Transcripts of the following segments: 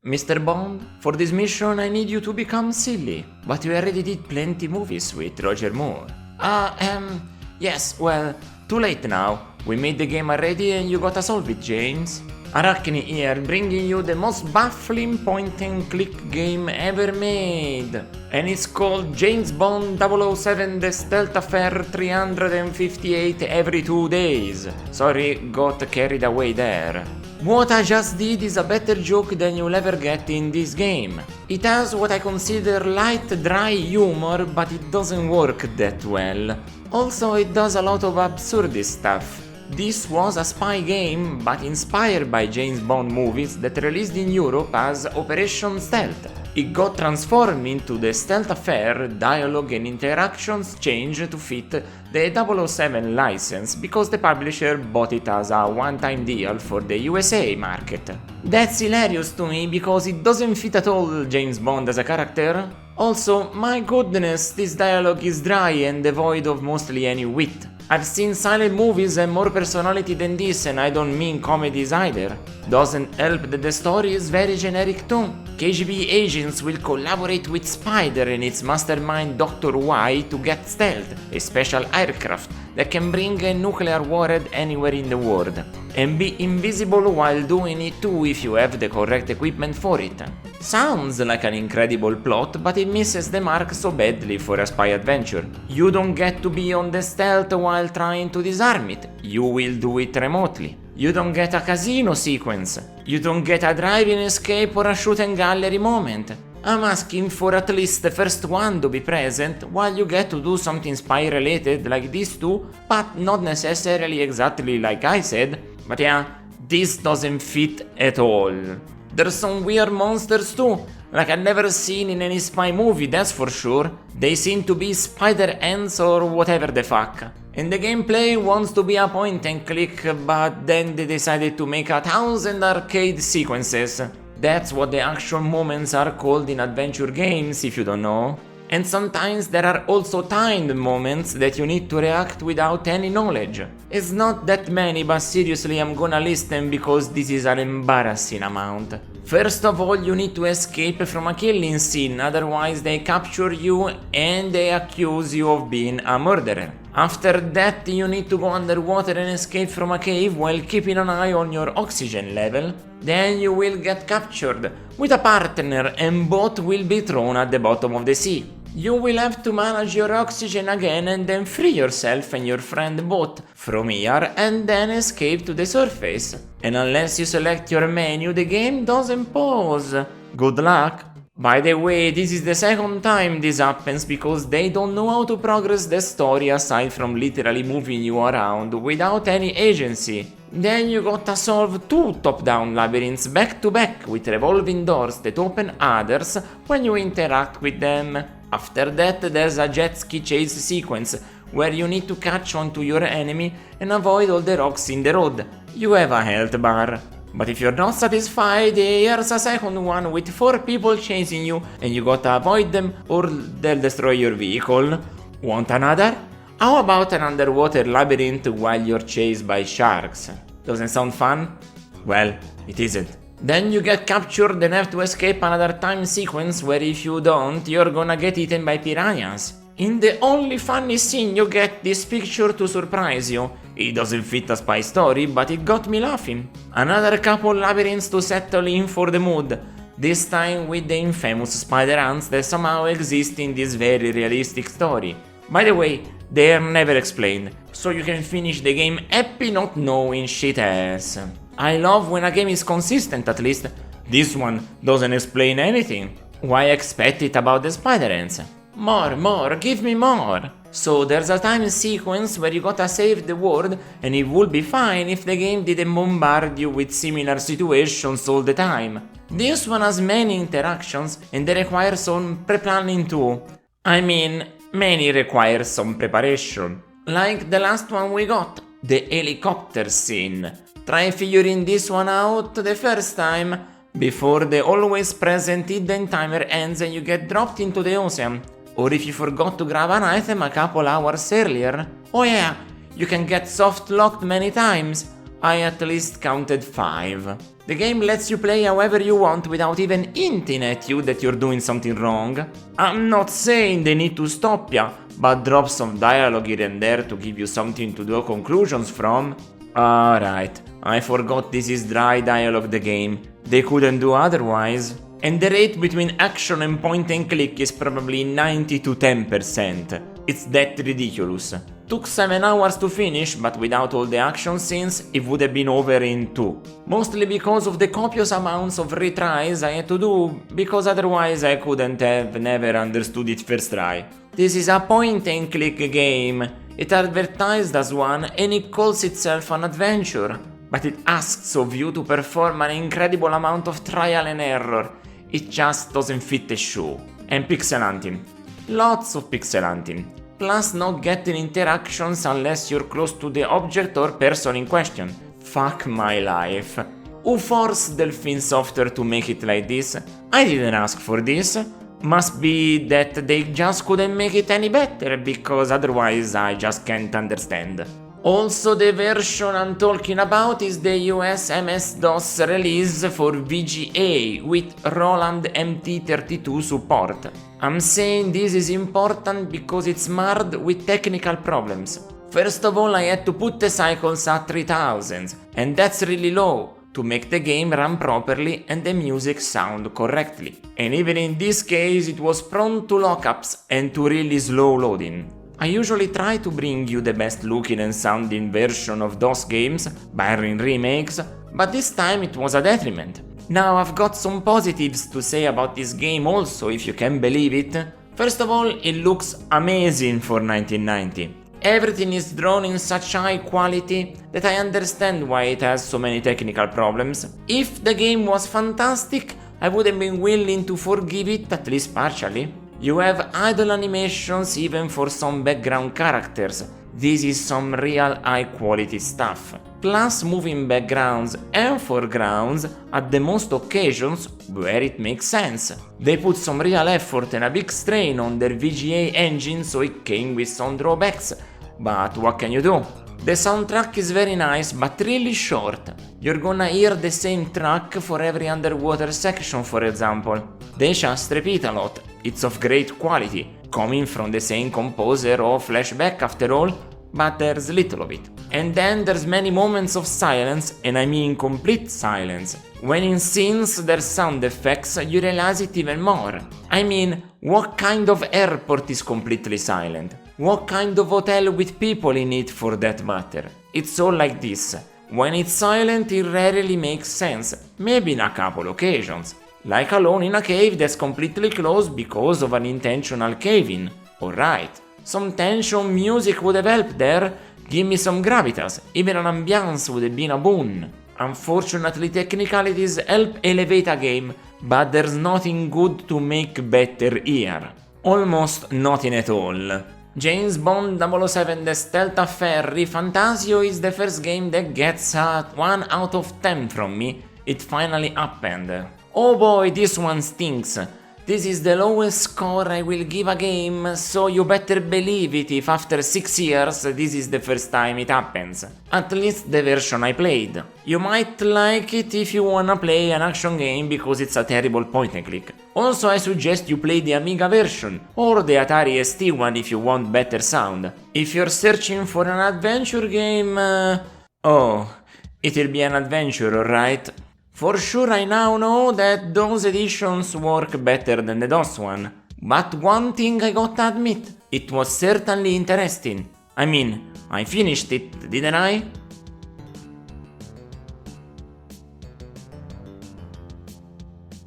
Mr. Bond, for this mission I need you to become silly, but you already did plenty movies with Roger Moore. Yes, well, too late now. We made the game already and you gotta solve it, James. Araknie here, bringing you the most baffling point-and-click game ever made. And it's called James Bond 007 The Stealth Affair 358 every 2 days. Sorry, got carried away there. What I just did is a better joke than you'll ever get in this game. It has what I consider light, dry humor, but it doesn't work that well. Also, it does a lot of absurdist stuff. This was a spy game, but inspired by James Bond movies that released in Europe as Operation Stealth. It got transformed into the Stealth Affair, dialogue and interactions changed to fit the 007 license because the publisher bought it as a one-time deal for the USA market. That's hilarious to me because it doesn't fit at all James Bond as a character. Also, my goodness, this dialogue is dry and devoid of mostly any wit. I've seen silent movies and more personality than this, and I don't mean comedies either. Doesn't help that the story is very generic too. KGB agents will collaborate with Spider and its mastermind Dr. Y to get Stealth, a special aircraft that can bring a nuclear warhead anywhere in the world, and be invisible while doing it too if you have the correct equipment for it. Sounds like an incredible plot, but it misses the mark so badly for a spy adventure. You don't get to be on the stealth while trying to disarm it, you will do it remotely. You don't get a casino sequence. You don't get a driving escape or a shooting gallery moment. I'm asking for at least the first one to be present, while you get to do something spy related like this too, but not necessarily exactly like I said. But yeah, this doesn't fit at all. There's some weird monsters too, like I've never seen in any spy movie, that's for sure. They seem to be spider ants or whatever the fuck. And the gameplay wants to be a point and click, but then they decided to make 1,000 arcade sequences. That's what the action moments are called in adventure games, if you don't know. And sometimes there are also timed moments that you need to react without any knowledge. It's not that many, but seriously I'm gonna list them because this is an embarrassing amount. First of all, you need to escape from a killing scene, otherwise they capture you and they accuse you of being a murderer. After that, you need to go underwater and escape from a cave while keeping an eye on your oxygen level. Then you will get captured with a partner and both will be thrown at the bottom of the sea. You will have to manage your oxygen again and then free yourself and your friend both from here and then escape to the surface. And unless you select your menu, the game doesn't pause. Good luck! By the way, this is the second time this happens because they don't know how to progress the story aside from literally moving you around without any agency. Then you gotta solve 2 top-down labyrinths back to back with revolving doors that open others when you interact with them. After that, there's a jet ski chase sequence where you need to catch onto your enemy and avoid all the rocks in the road. You have a health bar. But if you're not satisfied, here's a second one with 4 people chasing you and you gotta avoid them or they'll destroy your vehicle. Want another? How about an underwater labyrinth while you're chased by sharks? Doesn't sound fun? Well, it isn't. Then you get captured and have to escape another time sequence where if you don't, you're gonna get eaten by piranhas. In the only funny scene you get this picture to surprise you. It doesn't fit a spy story, but it got me laughing. Another couple labyrinths to settle in for the mood. This time with the infamous spider ants that somehow exist in this very realistic story. By the way, they are never explained, so you can finish the game happy not knowing shit ass. I love when a game is consistent at least. This one doesn't explain anything. Why expect it about the spider ants? More, give me more! So there's a time sequence where you gotta save the world and it would be fine if the game didn't bombard you with similar situations all the time. This one has many interactions and they require some pre-planning too. I mean, many require some preparation. Like the last one we got, the helicopter scene. Try figuring this one out the first time before the always present hidden timer ends and you get dropped into the ocean. Or if you forgot to grab an item a couple hours earlier. Oh yeah, you can get soft locked many times. I at least counted 5. The game lets you play however you want without even hinting at you that you're doing something wrong. I'm not saying they need to stop ya, but drop some dialogue here and there to give you something to draw conclusions from. Alright, I forgot this is dry dialogue the game. They couldn't do otherwise. And the rate between action and point and click is probably 90 to 10%. It's that ridiculous. Took 7 hours to finish, but without all the action scenes, it would have been over in 2. Mostly because of the copious amounts of retries I had to do, because otherwise I couldn't have never understood it first try. This is a point and click game. It advertised as one and it calls itself an adventure, but it asks of you to perform an incredible amount of trial and error. It just doesn't fit the show. And pixel hunting. Lots of pixel hunting. Plus not getting interactions unless you're close to the object or person in question. Fuck my life. Who forced Delphine Software to make it like this? I didn't ask for this. Must be that they just couldn't make it any better, because otherwise I just can't understand. Also, the version I'm talking about is the US MS-DOS release for VGA with Roland MT32 support. I'm saying this is important because it's marred with technical problems. First of all, I had to put the cycles at 3000, and that's really low, to make the game run properly and the music sound correctly. And even in this case, it was prone to lockups and to really slow loading. I usually try to bring you the best looking and sounding version of DOS games, barring remakes, but this time it was a detriment. Now I've got some positives to say about this game also, if you can believe it. First of all, it looks amazing for 1990. Everything is drawn in such high quality that I understand why it has so many technical problems. If the game was fantastic, I would have been willing to forgive it, at least partially. You have idle animations even for some background characters. This is some real high quality stuff. Plus moving backgrounds and foregrounds at the most occasions where it makes sense. They put some real effort and a big strain on their VGA engine, so it came with some drawbacks. But what can you do? The soundtrack is very nice but really short. You're gonna hear the same track for every underwater section, for example. They just repeat a lot. It's of great quality, coming from the same composer or flashback after all, but there's little of it. And then there's many moments of silence, and I mean complete silence. When in scenes there's sound effects, you realize it even more. I mean, what kind of airport is completely silent? What kind of hotel with people in it, for that matter? It's all like this. When it's silent, it rarely makes sense, maybe in a couple occasions. Like Alone in a cave that's completely closed because of an intentional cave-in. Alright, some tension music would have helped there. Give me some gravitas, even an ambience would have been a boon. Unfortunately, technicalities help elevate a game, but there's nothing good to make better here. Almost nothing at all. James Bond 007 The Stealth Affair Fantasio is the first game that gets a 1 out of 10 from me. It finally happened. Oh boy, this one stinks. This is the lowest score I will give a game, so you better believe it if after 6 years this is the first time it happens. At least the version I played. You might like it if you wanna play an action game because it's a terrible point and click. Also, I suggest you play the Amiga version, or the Atari ST one if you want better sound. If you're searching for an adventure game, oh, it'll be an adventure, alright? For sure I now know that those editions work better than the DOS one, but one thing I gotta admit, it was certainly interesting. I mean, I finished it, didn't I?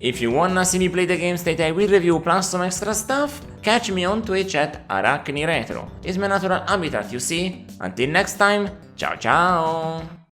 If you wanna see me play the games that I will review plus some extra stuff, catch me on Twitch at Araknie Retro. It's my natural habitat, you see? Until next time, ciao ciao!